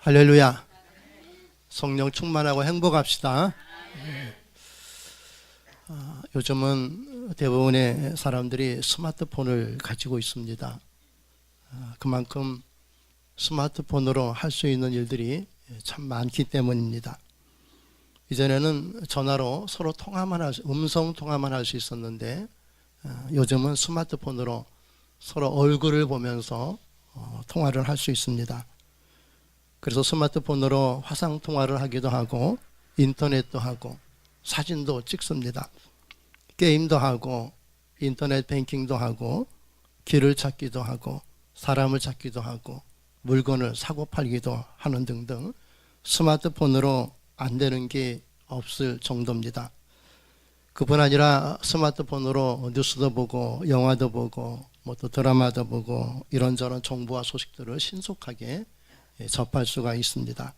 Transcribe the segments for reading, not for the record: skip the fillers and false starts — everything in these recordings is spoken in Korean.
할렐루야. 성령 충만하고 행복합시다. 요즘은 대부분의 사람들이 스마트폰을 가지고 있습니다. 그만큼 스마트폰으로 할 수 있는 일들이 참 많기 때문입니다. 이전에는 전화로 서로 음성 통화만 할 수 있었는데 요즘은 스마트폰으로 서로 얼굴을 보면서 통화를 할 수 있습니다. 그래서 스마트폰으로 화상 통화를 하기도 하고 인터넷도 하고 사진도 찍습니다. 게임도 하고 인터넷 뱅킹도 하고 길을 찾기도 하고 사람을 찾기도 하고 물건을 사고 팔기도 하는 등등 스마트폰으로 안 되는 게 없을 정도입니다. 그뿐 아니라 스마트폰으로 뉴스도 보고 영화도 보고 뭐 또 드라마도 보고 이런저런 정보와 소식들을 신속하게 접할 수가 있습니다.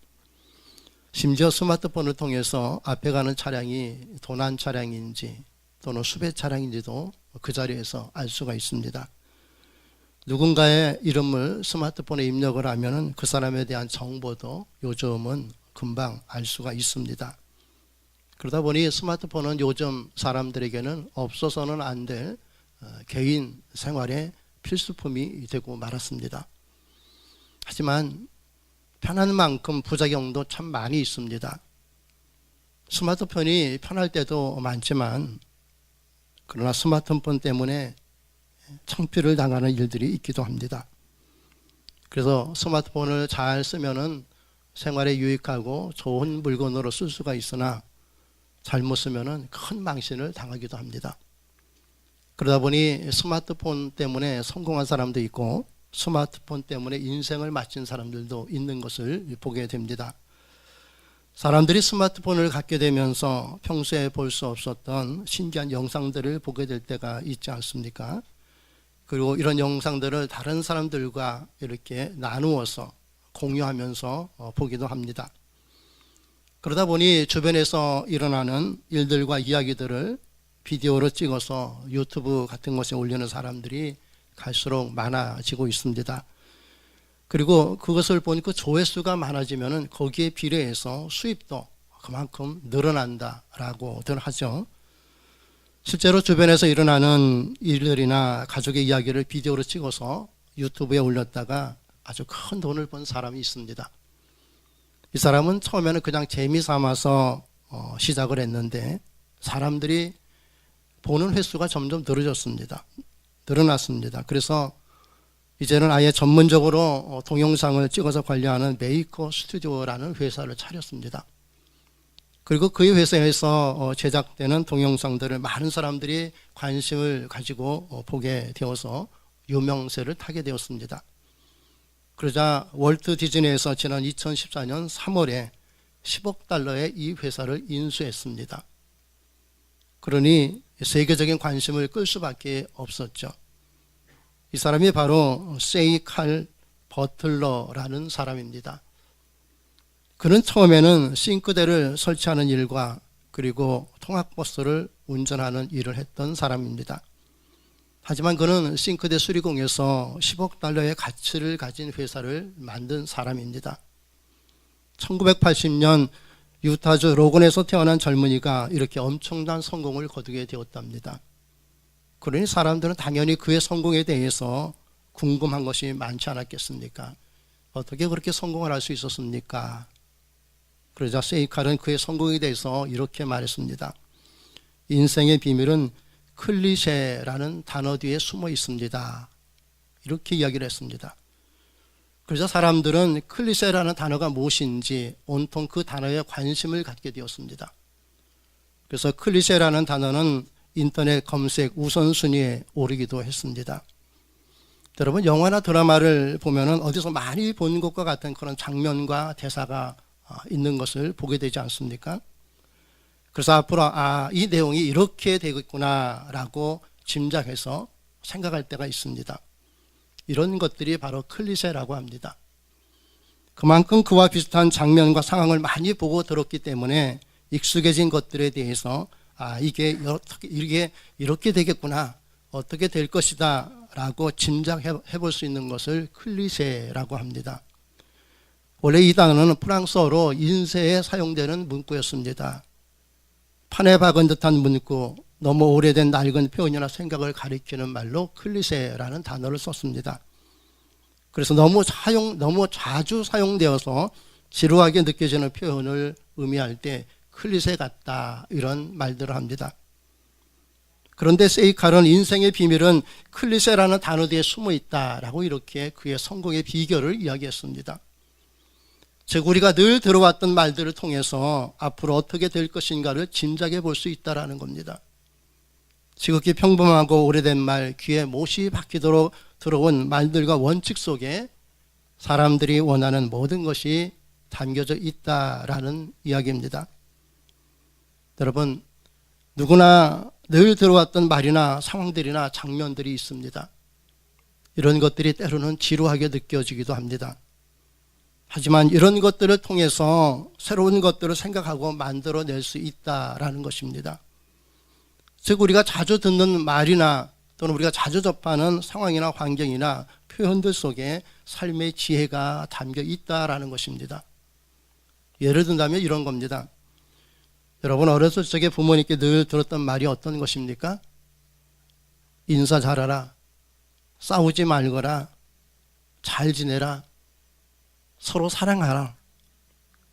심지어 스마트폰을 통해서 앞에 가는 차량이 도난 차량인지 또는 수배 차량인지도 그 자리에서 알 수가 있습니다. 누군가의 이름을 스마트폰에 입력을 하면 그 사람에 대한 정보도 요즘은 금방 알 수가 있습니다. 그러다 보니 스마트폰은 요즘 사람들에게는 없어서는 안 될 개인 생활의 필수품이 되고 말았습니다. 하지만 편한 만큼 부작용도 참 많이 있습니다. 스마트폰이 편할 때도 많지만 그러나 스마트폰 때문에 창피를 당하는 일들이 있기도 합니다. 그래서 스마트폰을 잘 쓰면은 생활에 유익하고 좋은 물건으로 쓸 수가 있으나 잘못 쓰면은 큰 망신을 당하기도 합니다. 그러다 보니 스마트폰 때문에 성공한 사람도 있고 스마트폰 때문에 인생을 마친 사람들도 있는 것을 보게 됩니다. 사람들이 스마트폰을 갖게 되면서 평소에 볼 수 없었던 신기한 영상들을 보게 될 때가 있지 않습니까? 그리고 이런 영상들을 다른 사람들과 이렇게 나누어서 공유하면서 보기도 합니다. 그러다 보니 주변에서 일어나는 일들과 이야기들을 비디오로 찍어서 유튜브 같은 곳에 올리는 사람들이 갈수록 많아지고 있습니다. 그리고 그것을 보니까 조회수가 많아지면 거기에 비례해서 수입도 그만큼 늘어난다라고들 하죠. 실제로 주변에서 일어나는 일들이나 가족의 이야기를 비디오로 찍어서 유튜브에 올렸다가 아주 큰 돈을 번 사람이 있습니다. 이 사람은 처음에는 그냥 재미삼아서 시작을 했는데 사람들이 보는 횟수가 점점 늘어났습니다. 그래서 이제는 아예 전문적으로 동영상을 찍어서 관리하는 메이커 스튜디오라는 회사를 차렸습니다. 그리고 그 회사에서 제작되는 동영상들을 많은 사람들이 관심을 가지고 보게 되어서 유명세를 타게 되었습니다. 그러자 월트 디즈니에서 지난 2014년 3월에 10억 달러의 이 회사를 인수했습니다. 그러니 세계적인 관심을 끌 수밖에 없었죠. 이 사람이 바로 세이 칼 버틀러라는 사람입니다. 그는 처음에는 싱크대를 설치하는 일과 그리고 통학버스를 운전하는 일을 했던 사람입니다. 하지만 그는 싱크대 수리공에서 10억 달러의 가치를 가진 회사를 만든 사람입니다. 1980년 유타주 로건에서 태어난 젊은이가 이렇게 엄청난 성공을 거두게 되었답니다. 그러니 사람들은 당연히 그의 성공에 대해서 궁금한 것이 많지 않았겠습니까? 어떻게 그렇게 성공을 할 수 있었습니까? 그러자 세이칼은 그의 성공에 대해서 이렇게 말했습니다. 인생의 비밀은 클리셰라는 단어 뒤에 숨어 있습니다. 이렇게 이야기를 했습니다. 그래서 사람들은 클리셰라는 단어가 무엇인지 온통 그 단어에 관심을 갖게 되었습니다. 그래서 클리셰라는 단어는 인터넷 검색 우선순위에 오르기도 했습니다. 여러분 영화나 드라마를 보면 어디서 많이 본 것과 같은 그런 장면과 대사가 있는 것을 보게 되지 않습니까? 그래서 앞으로 이 내용이 이렇게 되겠구나 라고 짐작해서 생각할 때가 있습니다. 이런 것들이 바로 클리셰라고 합니다. 그만큼 그와 비슷한 장면과 상황을 많이 보고 들었기 때문에 익숙해진 것들에 대해서 이게 이렇게 되겠구나, 어떻게 될 것이다 라고 짐작해 볼 수 있는 것을 클리셰라고 합니다. 원래 이 단어는 프랑스어로 인쇄에 사용되는 문구였습니다. 판에 박은 듯한 문구, 너무 오래된 낡은 표현이나 생각을 가리키는 말로 클리셰라는 단어를 썼습니다. 그래서 너무 자주 사용되어서 지루하게 느껴지는 표현을 의미할 때 클리셰 같다, 이런 말들을 합니다. 그런데 세이칼은 인생의 비밀은 클리셰라는 단어 뒤에 숨어 있다라고 이렇게 그의 성공의 비결을 이야기했습니다. 즉 우리가 늘 들어왔던 말들을 통해서 앞으로 어떻게 될 것인가를 짐작해 볼 수 있다라는 겁니다. 지극히 평범하고 오래된 말, 귀에 못이 박히도록 들어온 말들과 원칙 속에 사람들이 원하는 모든 것이 담겨져 있다라는 이야기입니다. 여러분, 누구나 늘 들어왔던 말이나 상황들이나 장면들이 있습니다. 이런 것들이 때로는 지루하게 느껴지기도 합니다. 하지만 이런 것들을 통해서 새로운 것들을 생각하고 만들어낼 수 있다라는 것입니다. 즉 우리가 자주 듣는 말이나 또는 우리가 자주 접하는 상황이나 환경이나 표현들 속에 삶의 지혜가 담겨 있다라는 것입니다. 예를 든다면 이런 겁니다. 여러분 어렸을 적에 부모님께 늘 들었던 말이 어떤 것입니까? 인사 잘하라, 싸우지 말거라, 잘 지내라, 서로 사랑하라,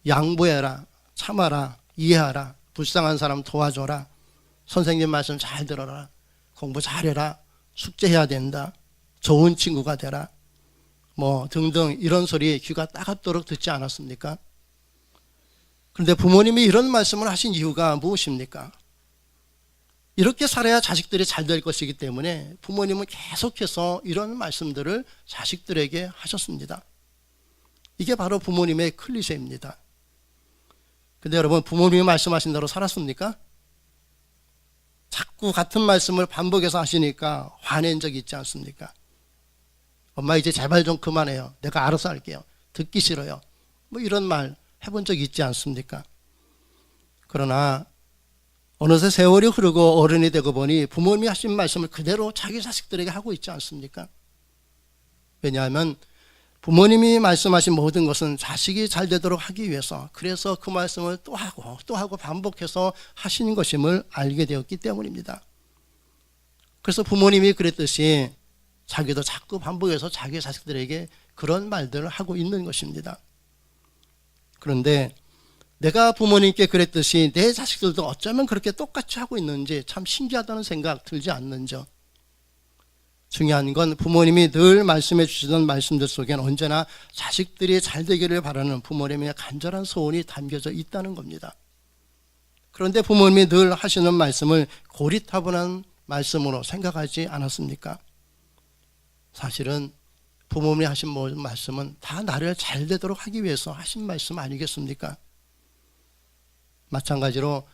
양보해라, 참아라, 이해하라, 불쌍한 사람 도와줘라, 선생님 말씀 잘 들어라, 공부 잘해라, 숙제해야 된다, 좋은 친구가 되라, 뭐 등등 이런 소리 귀가 따갑도록 듣지 않았습니까? 그런데 부모님이 이런 말씀을 하신 이유가 무엇입니까? 이렇게 살아야 자식들이 잘 될 것이기 때문에 부모님은 계속해서 이런 말씀들을 자식들에게 하셨습니다. 이게 바로 부모님의 클리셰입니다. 근데 여러분 부모님이 말씀하신 대로 살았습니까? 자꾸 같은 말씀을 반복해서 하시니까 화낸 적이 있지 않습니까? 엄마 이제 제발 좀 그만해요. 내가 알아서 할게요. 듣기 싫어요. 뭐 이런 말 해본 적이 있지 않습니까? 그러나 어느새 세월이 흐르고 어른이 되고 보니 부모님이 하신 말씀을 그대로 자기 자식들에게 하고 있지 않습니까? 왜냐하면 부모님이 말씀하신 모든 것은 자식이 잘 되도록 하기 위해서, 그래서 그 말씀을 또 하고 반복해서 하시는 것임을 알게 되었기 때문입니다. 그래서 부모님이 그랬듯이 자기도 자꾸 반복해서 자기 자식들에게 그런 말들을 하고 있는 것입니다. 그런데 내가 부모님께 그랬듯이 내 자식들도 어쩌면 그렇게 똑같이 하고 있는지 참 신기하다는 생각 들지 않는죠. 중요한 건 부모님이 늘 말씀해 주시던 말씀들 속에는 언제나 자식들이 잘 되기를 바라는 부모님의 간절한 소원이 담겨져 있다는 겁니다. 그런데 부모님이 늘 하시는 말씀을 고리타분한 말씀으로 생각하지 않았습니까? 사실은 부모님이 하신 모든 말씀은 다 나를 잘 되도록 하기 위해서 하신 말씀 아니겠습니까? 마찬가지로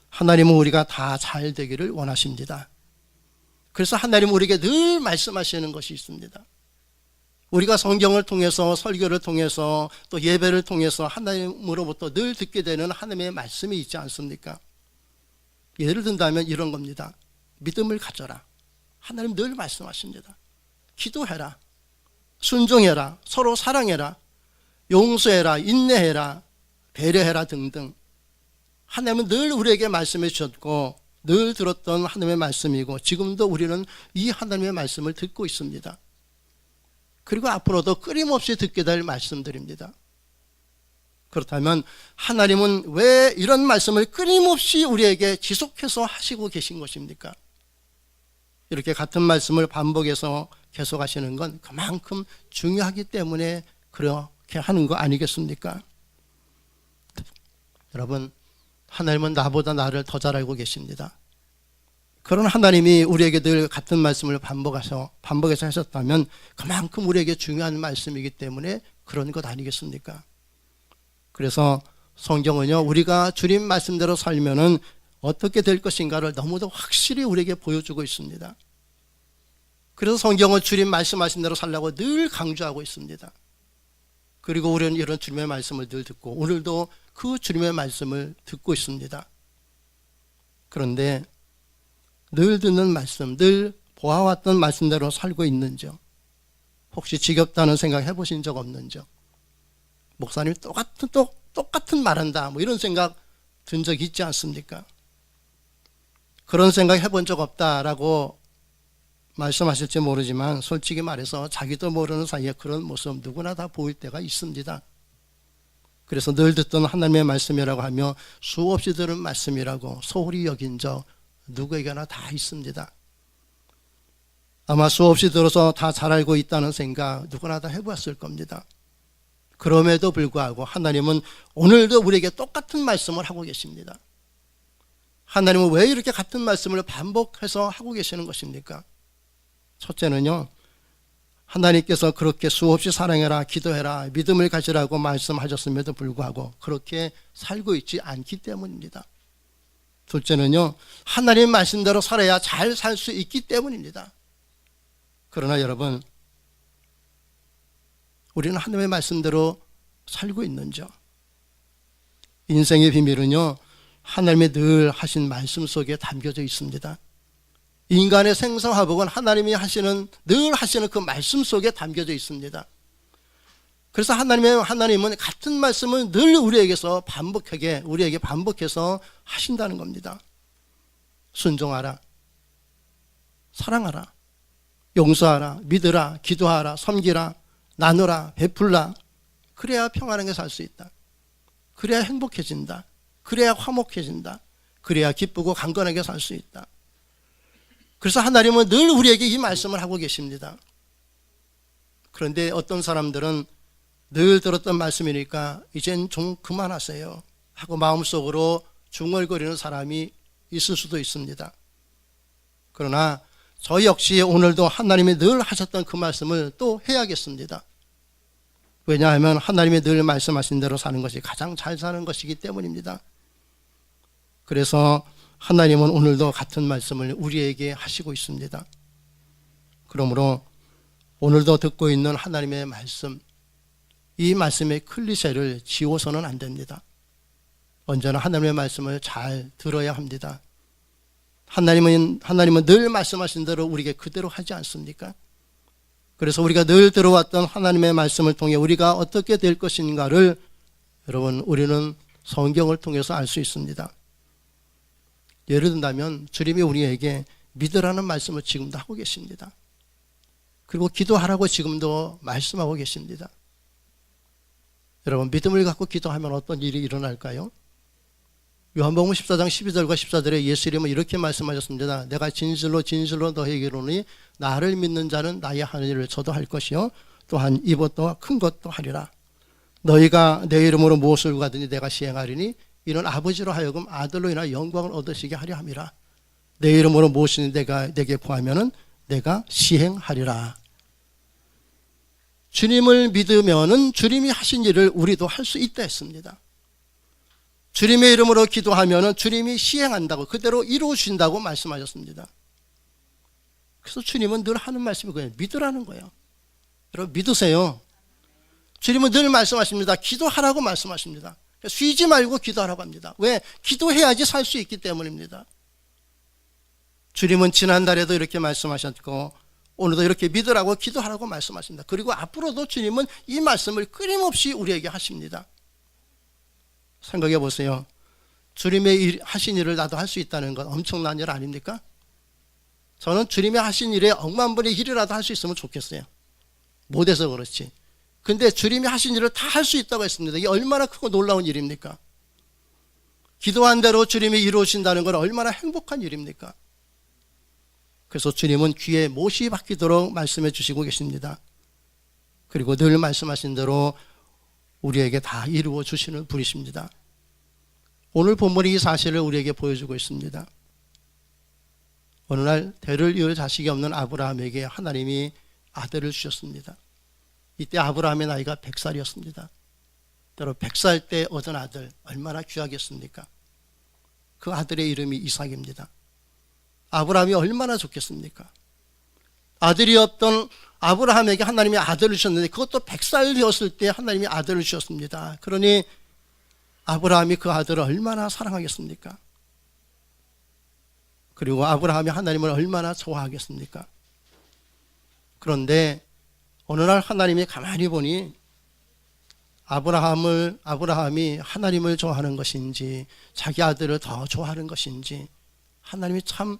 하나님은 우리가 다 잘 되기를 원하십니다. 그래서 하나님은 우리에게 늘 말씀하시는 것이 있습니다. 우리가 성경을 통해서, 설교를 통해서, 또 예배를 통해서 하나님으로부터 늘 듣게 되는 하나님의 말씀이 있지 않습니까? 예를 든다면 이런 겁니다. 믿음을 가져라. 하나님 늘 말씀하십니다. 기도해라, 순종해라, 서로 사랑해라, 용서해라, 인내해라, 배려해라 등등. 하나님은 늘 우리에게 말씀해 주셨고 늘 들었던 하나님의 말씀이고 지금도 우리는 이 하나님의 말씀을 듣고 있습니다. 그리고 앞으로도 끊임없이 듣게 될 말씀들입니다. 그렇다면 하나님은 왜 이런 말씀을 끊임없이 우리에게 지속해서 하시고 계신 것입니까? 이렇게 같은 말씀을 반복해서 계속하시는 건 그만큼 중요하기 때문에 그렇게 하는 거 아니겠습니까? 여러분, 하나님은 나보다 나를 더 잘 알고 계십니다. 그런 하나님이 우리에게 늘 같은 말씀을 반복해서 하셨다면 그만큼 우리에게 중요한 말씀이기 때문에 그런 것 아니겠습니까? 그래서 성경은요, 우리가 주님 말씀대로 살면은 어떻게 될 것인가를 너무도 확실히 우리에게 보여주고 있습니다. 그래서 성경은 주님 말씀하신 대로 살라고 늘 강조하고 있습니다. 그리고 우리는 이런 주님의 말씀을 늘 듣고 오늘도 그 주님의 말씀을 듣고 있습니다. 그런데 늘 듣는 말씀, 늘 보아왔던 말씀대로 살고 있는지요? 혹시 지겹다는 생각 해보신 적 없는지요? 목사님이 똑같은 말한다. 뭐 이런 생각 든 적 있지 않습니까? 그런 생각 해본 적 없다라고 말씀하실지 모르지만 솔직히 말해서 자기도 모르는 사이에 그런 모습 누구나 다 보일 때가 있습니다. 그래서 늘 듣던 하나님의 말씀이라고 하며 수없이 들은 말씀이라고 소홀히 여긴 적 누구에게나 다 있습니다. 아마 수없이 들어서 다 잘 알고 있다는 생각 누구나 다 해봤을 겁니다. 그럼에도 불구하고 하나님은 오늘도 우리에게 똑같은 말씀을 하고 계십니다. 하나님은 왜 이렇게 같은 말씀을 반복해서 하고 계시는 것입니까? 첫째는요, 하나님께서 그렇게 수없이 사랑해라, 기도해라, 믿음을 가지라고 말씀하셨음에도 불구하고 그렇게 살고 있지 않기 때문입니다. 둘째는요, 하나님 말씀대로 살아야 잘 살 수 있기 때문입니다. 그러나 여러분, 우리는 하나님의 말씀대로 살고 있는지요? 인생의 비밀은요, 하나님의 늘 하신 말씀 속에 담겨져 있습니다. 인간의 생사화복은 하나님이 늘 하시는 그 말씀 속에 담겨져 있습니다. 그래서 하나님은 같은 말씀을 늘 우리에게 반복해서 하신다는 겁니다. 순종하라, 사랑하라, 용서하라, 믿으라, 기도하라, 섬기라, 나누라, 베풀라. 그래야 평안하게 살 수 있다. 그래야 행복해진다. 그래야 화목해진다. 그래야 기쁘고 강건하게 살 수 있다. 그래서 하나님은 늘 우리에게 이 말씀을 하고 계십니다. 그런데 어떤 사람들은 늘 들었던 말씀이니까 이젠 좀 그만하세요 하고 마음속으로 중얼거리는 사람이 있을 수도 있습니다. 그러나 저 역시 오늘도 하나님이 늘 하셨던 그 말씀을 또 해야겠습니다. 왜냐하면 하나님이 늘 말씀하신 대로 사는 것이 가장 잘 사는 것이기 때문입니다. 그래서 하나님은 오늘도 같은 말씀을 우리에게 하시고 있습니다. 그러므로 오늘도 듣고 있는 하나님의 말씀, 이 말씀의 클리셰를 지워서는 안 됩니다. 언제나 하나님의 말씀을 잘 들어야 합니다. 하나님은 늘 말씀하신 대로 우리에게 그대로 하지 않습니까? 그래서 우리가 늘 들어왔던 하나님의 말씀을 통해 우리가 어떻게 될 것인가를 여러분, 우리는 성경을 통해서 알 수 있습니다. 예를 든다면 주님이 우리에게 믿으라는 말씀을 지금도 하고 계십니다. 그리고 기도하라고 지금도 말씀하고 계십니다. 여러분, 믿음을 갖고 기도하면 어떤 일이 일어날까요? 요한복음 14장 12절과 14절에 예수님은 이렇게 말씀하셨습니다. 내가 진실로 너에게 이르노니 나를 믿는 자는 나의 하는 일을 저도 할 것이요 또한 이보다 큰 것도 하리라. 너희가 내 이름으로 무엇을 구하든지 내가 시행하리니 이는 아버지로 하여금 아들로 인하여 영광을 얻으시게 하려 함이라. 내 이름으로 무엇이든지 내게 구하면은 내가 시행하리라. 주님을 믿으면은 주님이 하신 일을 우리도 할 수 있다 했습니다. 주님의 이름으로 기도하면은 주님이 시행한다고, 그대로 이루어진다고 말씀하셨습니다. 그래서 주님은 늘 하는 말씀이 그냥 믿으라는 거예요. 여러분, 믿으세요. 주님은 늘 말씀하십니다. 기도하라고 말씀하십니다. 쉬지 말고 기도하라고 합니다. 왜? 기도해야지 살 수 있기 때문입니다. 주님은 지난달에도 이렇게 말씀하셨고 오늘도 이렇게 믿으라고 기도하라고 말씀하십니다. 그리고 앞으로도 주님은 이 말씀을 끊임없이 우리에게 하십니다. 생각해 보세요. 주님의 하신 일을 나도 할 수 있다는 건 엄청난 일 아닙니까? 저는 주님의 하신 일에 억만분의 1이라도 할 수 있으면 좋겠어요. 못해서 그렇지. 근데 주님이 하신 일을 다 할 수 있다고 했습니다. 이게 얼마나 크고 놀라운 일입니까? 기도한 대로 주님이 이루어진다는 건 얼마나 행복한 일입니까? 그래서 주님은 귀에 못이 박히도록 말씀해 주시고 계십니다. 그리고 늘 말씀하신 대로 우리에게 다 이루어 주시는 분이십니다. 오늘 본문이 이 사실을 우리에게 보여주고 있습니다. 어느 날 대를 이을 자식이 없는 아브라함에게 하나님이 아들을 주셨습니다. 이때 아브라함의 나이가 100살이었습니다. 여러분, 100살 때 얻은 아들 얼마나 귀하겠습니까? 그 아들의 이름이 이삭입니다. 아브라함이 얼마나 좋겠습니까? 아들이 없던 아브라함에게 하나님이 아들을 주셨는데 그것도 100살 되었을 때 하나님이 아들을 주셨습니다. 그러니 아브라함이 그 아들을 얼마나 사랑하겠습니까? 그리고 아브라함이 하나님을 얼마나 좋아하겠습니까? 그런데 어느 날 하나님이 가만히 보니 아브라함이 하나님을 좋아하는 것인지 자기 아들을 더 좋아하는 것인지 하나님이 참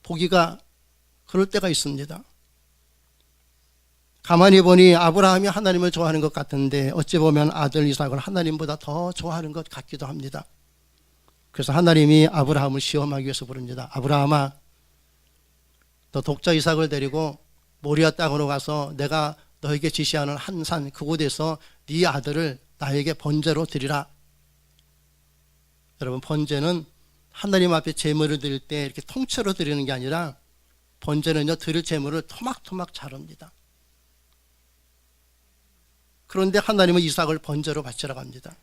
보기가 그럴 때가 있습니다. 가만히 보니 아브라함이 하나님을 좋아하는 것 같은데 어찌 보면 아들 이삭을 하나님보다 더 좋아하는 것 같기도 합니다. 그래서 하나님이 아브라함을 시험하기 위해서 부릅니다. 아브라함아, 너 독자 이삭을 데리고 모리아 땅으로 가서 내가 너에게 지시하는 한 산 그곳에서 네 아들을 나에게 번제로 드리라. 여러분, 번제는 하나님 앞에 제물을 드릴 때 이렇게 통째로 드리는 게 아니라 번제는요, 드릴 제물을 토막토막 자릅니다. 그런데 하나님은 이삭을 번제로 바치라고 합니다.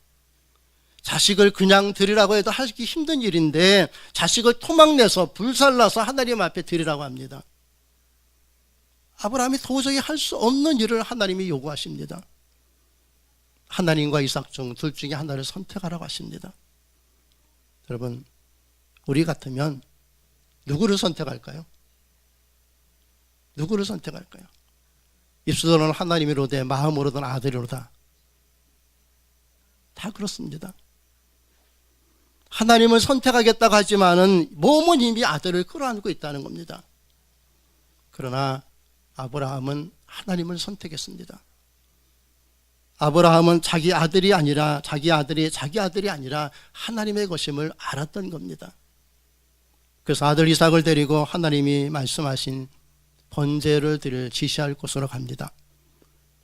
자식을 그냥 드리라고 해도 하기 힘든 일인데 자식을 토막내서 불살라서 하나님 앞에 드리라고 합니다. 아브라함이 도저히 할 수 없는 일을 하나님이 요구하십니다. 하나님과 이삭 중 둘 중에 하나를 선택하라고 하십니다. 여러분, 우리 같으면 누구를 선택할까요? 누구를 선택할까요? 입술로는 하나님이로되 마음으로는 아들이로다. 다 그렇습니다. 하나님을 선택하겠다고 하지만은 몸은 이미 아들을 끌어안고 있다는 겁니다. 그러나 아브라함은 하나님을 선택했습니다. 아브라함은 자기 아들이 아니라 자기 아들이 아니라 하나님의 것임을 알았던 겁니다. 그래서 아들 이삭을 데리고 하나님이 말씀하신 번제를 드릴 지시할 곳으로 갑니다.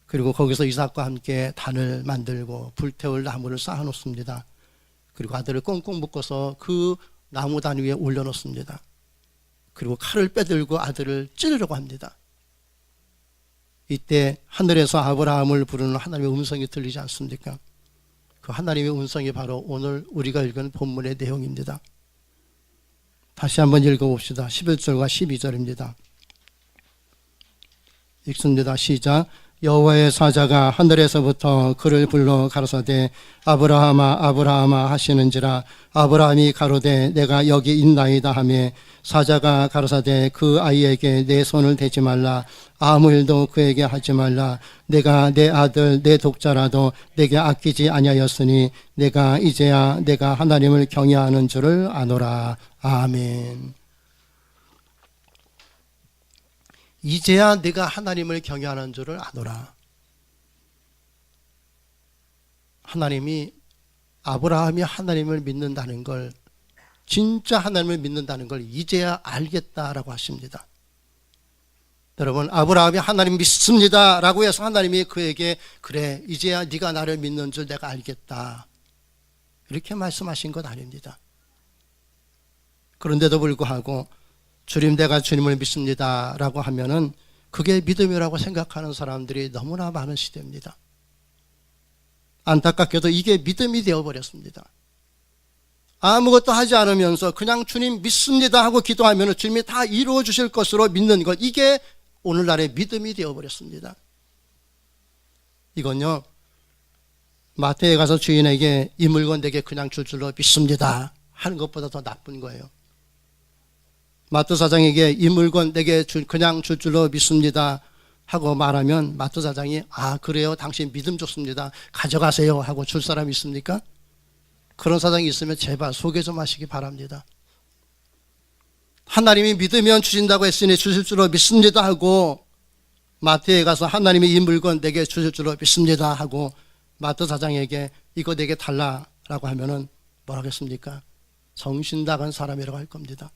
그리고 거기서 이삭과 함께 단을 만들고 불태울 나무를 쌓아놓습니다. 그리고 아들을 꽁꽁 묶어서 그 나무 단 위에 올려놓습니다. 그리고 칼을 빼들고 아들을 찌르려고 합니다. 이때 하늘에서 아브라함을 부르는 하나님의 음성이 들리지 않습니까? 그 하나님의 음성이 바로 오늘 우리가 읽은 본문의 내용입니다. 다시 한번 읽어봅시다. 11절과 12절입니다. 읽습니다. 시작. 여호와의 사자가 하늘에서부터 그를 불러 가라사대 아브라함아 아브라함아 하시는지라. 아브라함이 가로되 내가 여기 있나이다 하매 사자가 가라사대 그 아이에게 내 손을 대지 말라. 아무 일도 그에게 하지 말라. 내가 내 아들 내 독자라도 내게 아끼지 아니하였으니 내가 이제야 내가 하나님을 경외하는 줄을 아노라. 아멘. 이제야 내가 하나님을 경외하는 줄을 아노라. 아브라함이 하나님을 믿는다는 걸, 진짜 하나님을 믿는다는 걸 이제야 알겠다라고 하십니다. 여러분, 아브라함이 하나님 믿습니다 라고 해서 하나님이 그에게 그래 이제야 네가 나를 믿는 줄 내가 알겠다 이렇게 말씀하신 것 아닙니다. 그런데도 불구하고 주님 내가 주님을 믿습니다 라고 하면은 그게 믿음이라고 생각하는 사람들이 너무나 많은 시대입니다. 안타깝게도 이게 믿음이 되어버렸습니다. 아무것도 하지 않으면서 그냥 주님 믿습니다 하고 기도하면 주님이 다 이루어 주실 것으로 믿는 것, 이게 오늘날의 믿음이 되어버렸습니다. 이건요, 마트에 가서 주인에게 이 물건 내게 그냥 줄 줄로 믿습니다 하는 것보다 더 나쁜 거예요. 마트 사장에게 이 물건 내게 그냥 줄 줄로 믿습니다 하고 말하면 마트 사장이 아 그래요 당신 믿음 좋습니다 가져가세요 하고 줄 사람이 있습니까? 그런 사장이 있으면 제발 소개 좀 하시기 바랍니다. 하나님이 믿으면 주신다고 했으니 주실 줄로 믿습니다 하고 마트에 가서 하나님이 이 물건 내게 주실 줄로 믿습니다 하고 마트 사장에게 이거 내게 달라라고 하면은 뭐라고 했습니까? 정신 나간 사람이라고 할 겁니다.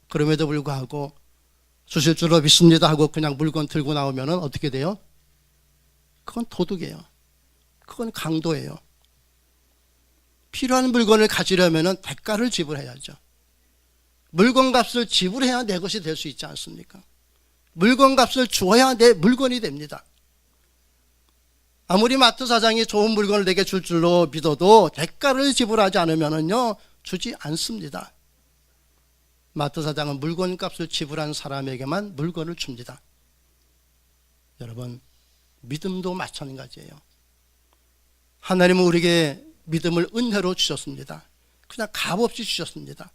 그럼에도 불구하고 주실 줄로 믿습니다 하고 그냥 물건 들고 나오면 어떻게 돼요? 그건 도둑이에요. 그건 강도예요. 필요한 물건을 가지려면 대가를 지불해야죠. 물건값을 지불해야 내 것이 될 수 있지 않습니까? 물건값을 주어야 내 물건이 됩니다. 아무리 마트 사장이 좋은 물건을 내게 줄 줄로 믿어도 대가를 지불하지 않으면요 주지 않습니다. 마트 사장은 물건값을 지불한 사람에게만 물건을 줍니다. 여러분, 믿음도 마찬가지예요. 하나님은 우리에게 믿음을 은혜로 주셨습니다. 그냥 값없이 주셨습니다.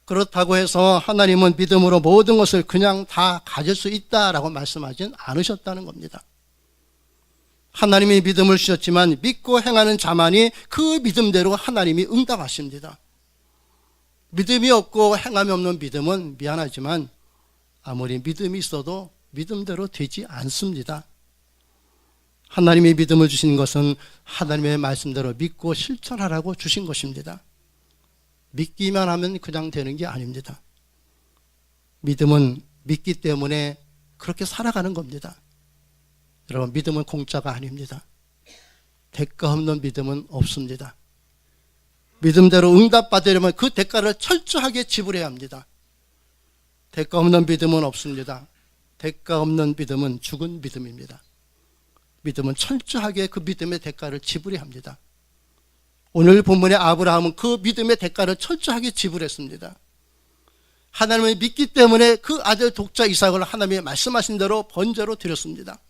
그렇다고 해서 하나님은 믿음으로 모든 것을 그냥 다 가질 수 있다라고 말씀하진 않으셨다는 겁니다. 하나님이 믿음을 주셨지만 믿고 행하는 자만이 그 믿음대로 하나님이 응답하십니다. 믿음이 없고 행함이 없는 믿음은 미안하지만 아무리 믿음이 있어도 믿음대로 되지 않습니다. 하나님이 믿음을 주신 것은 하나님의 말씀대로 믿고 실천하라고 주신 것입니다. 믿기만 하면 그냥 되는 게 아닙니다. 믿음은 믿기 때문에 그렇게 살아가는 겁니다. 여러분, 믿음은 공짜가 아닙니다. 대가 없는 믿음은 없습니다. 믿음대로 응답받으려면 그 대가를 철저하게 지불해야 합니다. 대가 없는 믿음은 없습니다. 대가 없는 믿음은 죽은 믿음입니다. 믿음은 철저하게 그 믿음의 대가를 지불해야 합니다. 오늘 본문의 아브라함은 그 믿음의 대가를 철저하게 지불했습니다. 하나님을 믿기 때문에 그 아들 독자 이삭을 하나님이 말씀하신 대로 번제로 드렸습니다.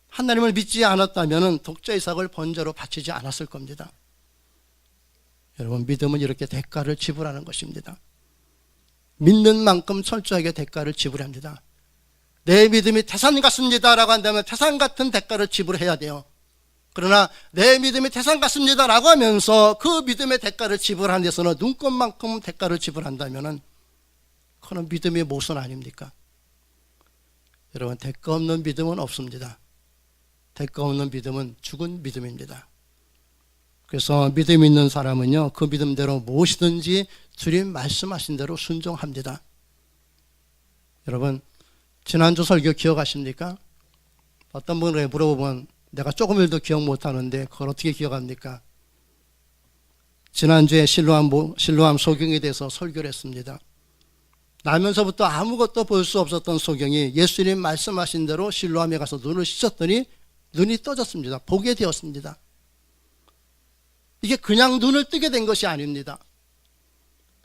하나님을 믿지 않았다면 독자 이삭을 번제로 바치지 않았을 겁니다. 여러분, 믿음은 이렇게 대가를 지불하는 것입니다. 믿는 만큼 철저하게 대가를 지불합니다. 내 믿음이 태산 같습니다 라고 한다면 태산 같은 대가를 지불해야 돼요. 그러나 내 믿음이 태산 같습니다 라고 하면서 그 믿음의 대가를 지불하는 데서는 눈꽃만큼 대가를 지불한다면 그건 믿음의 모순 아닙니까? 여러분, 대가 없는 믿음은 없습니다. 대가 없는 믿음은 죽은 믿음입니다. 그래서 믿음 있는 사람은요, 그 믿음대로 무엇이든지 주님 말씀하신 대로 순종합니다. 여러분, 지난주 설교 기억하십니까? 어떤 분에게 물어보면 내가 조금이라도 기억 못하는데 그걸 어떻게 기억합니까? 지난주에 실로암 소경에 대해서 설교를 했습니다. 나면서부터 아무것도 볼 수 없었던 소경이 예수님 말씀하신 대로 실로암에 가서 눈을 씻었더니 눈이 떠졌습니다. 보게 되었습니다. 이게 그냥 눈을 뜨게 된 것이 아닙니다.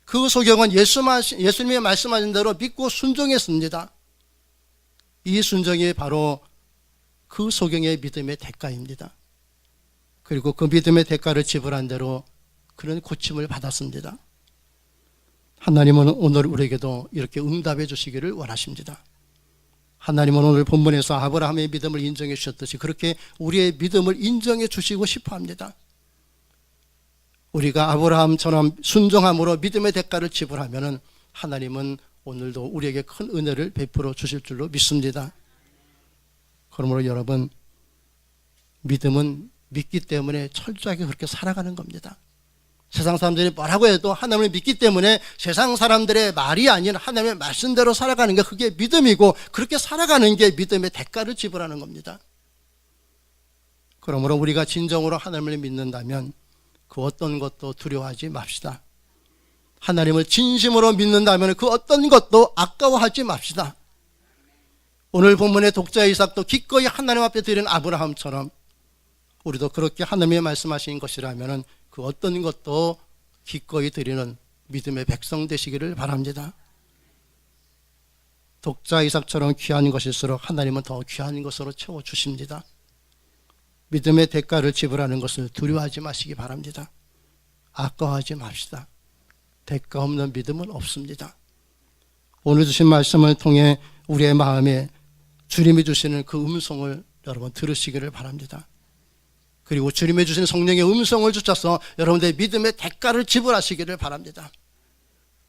그 소경은 예수님이 말씀하신 대로 믿고 순종했습니다. 이 순종이 바로 그 소경의 믿음의 대가입니다. 그리고 그 믿음의 대가를 지불한 대로 그런 고침을 받았습니다. 하나님은 오늘 우리에게도 이렇게 응답해 주시기를 원하십니다. 하나님은 오늘 본문에서 아브라함의 믿음을 인정해 주셨듯이 그렇게 우리의 믿음을 인정해 주시고 싶어 합니다. 우리가 아브라함처럼 순종함으로 믿음의 대가를 지불하면 하나님은 오늘도 우리에게 큰 은혜를 베풀어 주실 줄로 믿습니다. 그러므로 여러분, 믿음은 믿기 때문에 철저하게 그렇게 살아가는 겁니다. 세상 사람들이 뭐라고 해도 하나님을 믿기 때문에 세상 사람들의 말이 아닌 하나님의 말씀대로 살아가는 게 그게 믿음이고, 그렇게 살아가는 게 믿음의 대가를 지불하는 겁니다. 그러므로 우리가 진정으로 하나님을 믿는다면 그 어떤 것도 두려워하지 맙시다. 하나님을 진심으로 믿는다면 그 어떤 것도 아까워하지 맙시다. 오늘 본문의 독자 이삭도 기꺼이 하나님 앞에 드린 아브라함처럼 우리도 그렇게 하나님의 말씀하신 것이라면 그 어떤 것도 기꺼이 드리는 믿음의 백성 되시기를 바랍니다. 독자 이삭처럼 귀한 것일수록 하나님은 더 귀한 것으로 채워주십니다. 믿음의 대가를 지불하는 것을 두려워하지 마시기 바랍니다. 아까워하지 맙시다. 대가 없는 믿음은 없습니다. 오늘 주신 말씀을 통해 우리의 마음에 주님이 주시는 그 음성을 여러분 들으시기를 바랍니다. 그리고 주님이 주신 성령의 음성을 주셔서 여러분들의 믿음의 대가를 지불하시기를 바랍니다.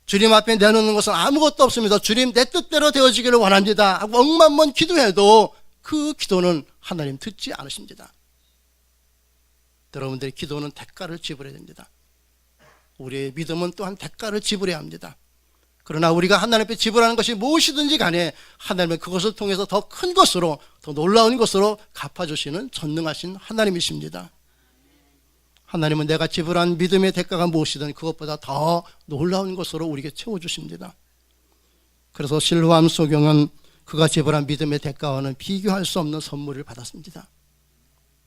주님 앞에 내놓는 것은 아무것도 없습니다. 주님, 내 뜻대로 되어지기를 원합니다 하고 억만번 기도해도 그 기도는 하나님 듣지 않으십니다. 여러분들의 기도는 대가를 지불해야 됩니다. 우리의 믿음은 또한 대가를 지불해야 합니다. 그러나 우리가 하나님 앞에 지불하는 것이 무엇이든지 간에 하나님은 그것을 통해서 더 큰 것으로, 더 놀라운 것으로 갚아주시는 전능하신 하나님이십니다. 하나님은 내가 지불한 믿음의 대가가 무엇이든 그것보다 더 놀라운 것으로 우리에게 채워주십니다. 그래서 실로암 소경은 그가 지불한 믿음의 대가와는 비교할 수 없는 선물을 받았습니다.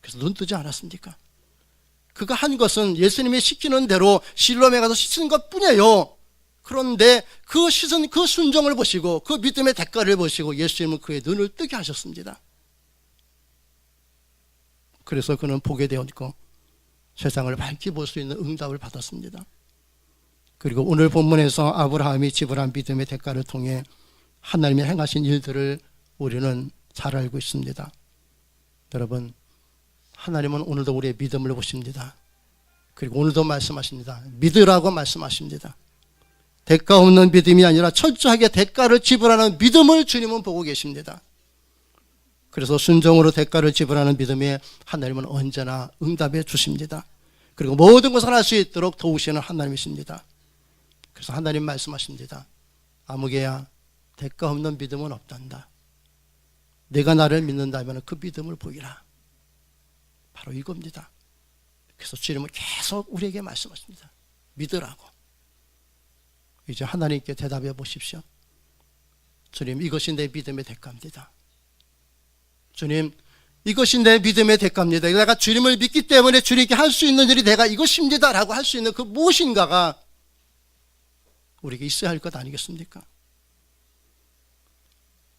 그래서 눈 뜨지 않았습니까? 그가 한 것은 예수님이 시키는 대로 실로암에 가서 씻은 것뿐이에요. 그런데 그 씻은 그 순종을 보시고 그 믿음의 대가를 보시고 예수님은 그의 눈을 뜨게 하셨습니다. 그래서 그는 보게 되었고 세상을 밝히 볼 수 있는 응답을 받았습니다. 그리고 오늘 본문에서 아브라함이 지불한 믿음의 대가를 통해 하나님이 행하신 일들을 우리는 잘 알고 있습니다. 여러분, 하나님은 오늘도 우리의 믿음을 보십니다. 그리고 오늘도 말씀하십니다. 믿으라고 말씀하십니다. 대가 없는 믿음이 아니라 철저하게 대가를 지불하는 믿음을 주님은 보고 계십니다. 그래서 순종으로 대가를 지불하는 믿음에 하나님은 언제나 응답해 주십니다. 그리고 모든 것을 할 수 있도록 도우시는 하나님이십니다. 그래서 하나님 말씀하십니다. 아무개야, 대가 없는 믿음은 없단다. 내가 나를 믿는다면 그 믿음을 보이라. 바로 이겁니다. 그래서 주님은 계속 우리에게 말씀하십니다. 믿으라고. 이제 하나님께 대답해 보십시오. 주님, 이것이 내 믿음의 대가입니다. 주님, 이것이 내 믿음의 대가입니다. 내가 주님을 믿기 때문에 주님께 할 수 있는 일이 내가 이것입니다 라고 할 수 있는 그 무엇인가가 우리에게 있어야 할 것 아니겠습니까?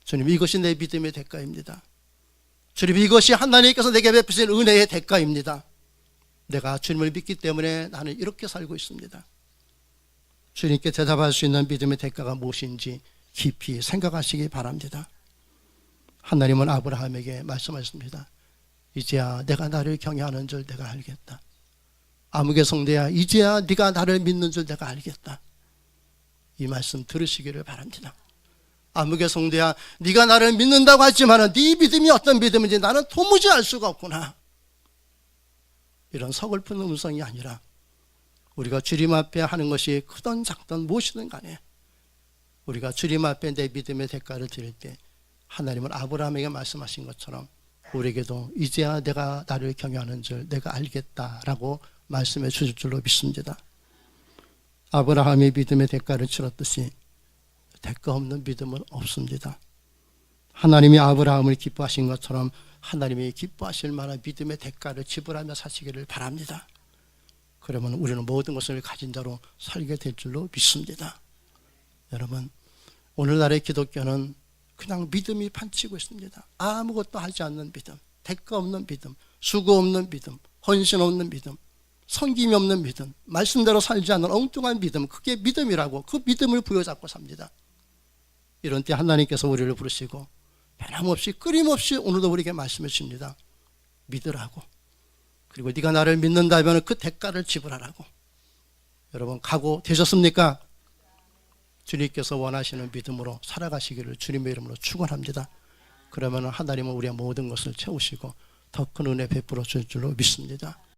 주님, 이것이 내 믿음의 대가입니다. 주님, 이것이 하나님께서 내게 베푸신 은혜의 대가입니다. 내가 주님을 믿기 때문에 나는 이렇게 살고 있습니다. 주님께 대답할 수 있는 믿음의 대가가 무엇인지 깊이 생각하시기 바랍니다. 하나님은 아브라함에게 말씀하셨습니다. 이제야 내가 나를 경외하는 줄 내가 알겠다. 아무개 성대야, 이제야 네가 나를 믿는 줄 내가 알겠다. 이 말씀 들으시기를 바랍니다. 아무개 성대야, 네가 나를 믿는다고 하지만 네 믿음이 어떤 믿음인지 나는 도무지 알 수가 없구나. 이런 서글픈 음성이 아니라 우리가 주님 앞에 하는 것이 크든 작든 무엇이든 간에 우리가 주님 앞에 내 믿음의 대가를 드릴 때 하나님은 아브라함에게 말씀하신 것처럼 우리에게도 이제야 내가 나를 경외하는 줄 내가 알겠다라고 말씀해 주실 줄로 믿습니다. 아브라함이 믿음의 대가를 치렀듯이 대가 없는 믿음은 없습니다. 하나님이 아브라함을 기뻐하신 것처럼 하나님이 기뻐하실 만한 믿음의 대가를 지불하며 사시기를 바랍니다. 그러면 우리는 모든 것을 가진 자로 살게 될 줄로 믿습니다. 여러분, 오늘날의 기독교는 그냥 믿음이 판치고 있습니다. 아무것도 하지 않는 믿음, 대가 없는 믿음, 수고 없는 믿음, 헌신 없는 믿음, 섬김이 없는 믿음, 말씀대로 살지 않는 엉뚱한 믿음, 그게 믿음이라고 그 믿음을 부여잡고 삽니다. 이런 때 하나님께서 우리를 부르시고 변함없이 끊임없이 오늘도 우리에게 말씀해 주십니다. 믿으라고. 그리고 네가 나를 믿는다면 그 대가를 지불하라고. 여러분, 각오 되셨습니까? 주님께서 원하시는 믿음으로 살아가시기를 주님의 이름으로 축원합니다. 그러면 하나님은 우리의 모든 것을 채우시고 더 큰 은혜 베풀어 줄 줄로 믿습니다.